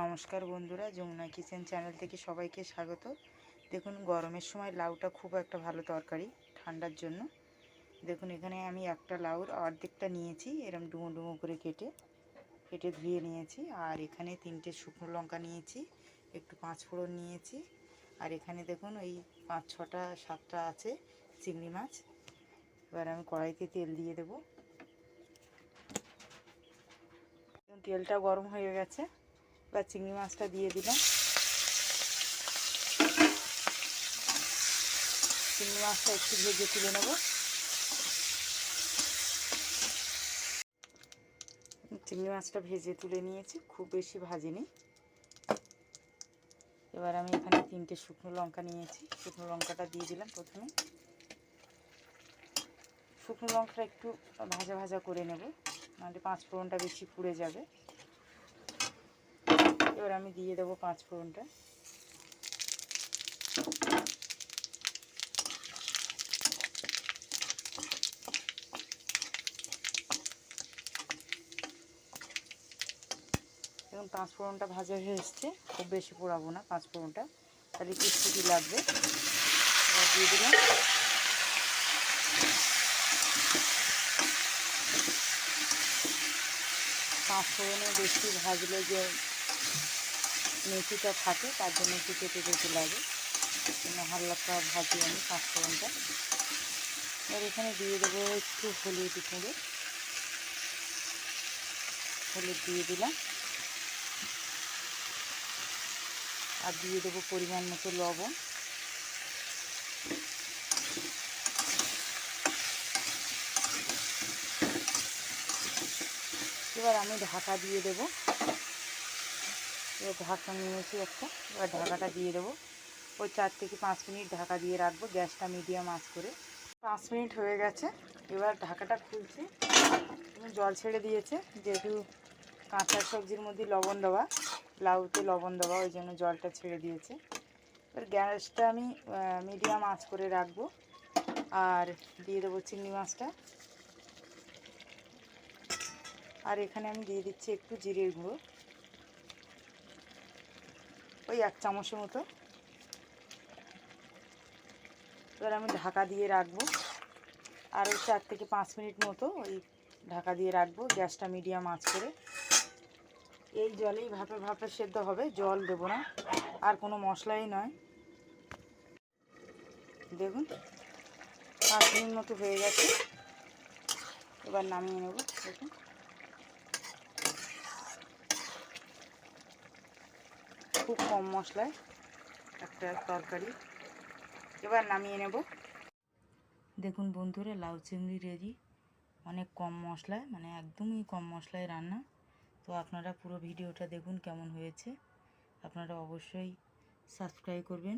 নমস্কার বন্ধুরা, Jamuna kitchen channel থেকে সবাইকে স্বাগত। দেখুন, গরমের সময় লাউটা খুব একটা ভালো তরকারি ঠান্ডার জন্য। দেখুন, এখানে আমি একটা লাউর অর্ধেকটা নিয়েছি, এরকম ডুমো ডুমো করে কেটে কেটে ধুয়ে নিয়েছি। আর এখানে 3টে শুকনো লঙ্কা নিয়েছি, একটু 5 ফোড়ন নিয়েছি। আর এখানে দেখুন ওই 5-6টা 7টা আছে চিংড়ি মাছ। এবার আমি কড়াইতে তেল দিয়ে দেবো। তেলটা গরম হয়ে গেছে, এবার চিংড়ি মাছটা দিয়ে দিলাম। চিংড়ি মাছটা একটু ভেজে তুলে নেব। চিংড়ি মাছটা ভেজে তুলে নিয়েছি, খুব বেশি ভাজিনি। এবার আমি এখানে 3টে শুকনো লঙ্কা নিয়েছি, শুকনো লঙ্কাটা দিয়ে দিলাম। প্রথমে শুকনো লঙ্কাটা একটু ভাজা ভাজা করে নেব, নাহলে 5 ফোড়নটা বেশি পুড়ে যাবে। এবার আমি দিয়ে দেবো 5 ফোড়নটা। এবং 5 ফোড়নটা ভাজা হয়ে এসছে, খুব বেশি পোড়াবো না 5 ফোড়নটা, তাহলে কিস্তি লাগবে। এবার দিয়ে দিলাম। পাঁচ ফোড়নে বেশি ভাজলে যে মেথিটা থাকে, তার জন্য একটু কেটে কেটে লাগে, হালকা ভাজি আমি 5 ফোড়নটা। এবার এখানে দিয়ে দেবো একটু হলুদ গুঁড়ো, হলুদ দিয়ে দিলাম। আর দিয়ে দেবো পরিমাণ মতো লবণ। এবার আমি ঢাকা দিয়ে দেবো। এবার ঢাকা নিয়েছি একটা, এবার ঢাকাটা দিয়ে দেবো। ওই 4 থেকে 5 মিনিট ঢাকা দিয়ে রাখবো, গ্যাসটা মিডিয়াম আঁচ করে। 5 মিনিট হয়ে গেছে, এবার ঢাকাটা খুলছি। জল ছেড়ে দিয়েছে, যেহেতু কাঁচা সবজির মধ্যে লবণ দেওয়া, লাউতে লবণ দেওয়া, ওই জন্য জলটা ছেড়ে দিয়েছে। এবার গ্যাসটা আমি মিডিয়াম আঁচ করে রাখবো। আর দিয়ে দেবো চিংড়ি মাছটা। আর এখানে আমি দিয়ে দিচ্ছি একটু জিরের গুঁড়ো, ওই 1 চামচের মতো। এবার আমি ঢাকা দিয়ে রাখবো, আর ওই 4 থেকে 5 মিনিট মতো ওই ঢাকা দিয়ে রাখবো, গ্যাসটা মিডিয়াম আঁচ করে। এই জলেই ভাপে ভাপে সেদ্ধ হবে, জল দেবো না, আর কোনো মশলাই নয়। দেখুন 5 মিনিট মতো হয়ে গেছে, এবার নামিয়ে নেব। দেখুন খুব কম মশলায় একটা তরকারি, এবার নামিয়ে নেব। দেখুন বন্ধুরা, লাউ চিংড়ি রেডি, অনেক কম মশলায়, মানে একদমই কম মশলায় রান্না। তো আপনারা পুরো ভিডিওটা দেখুন কেমন হয়েছে। আপনারা অবশ্যই সাবস্ক্রাইব করবেন।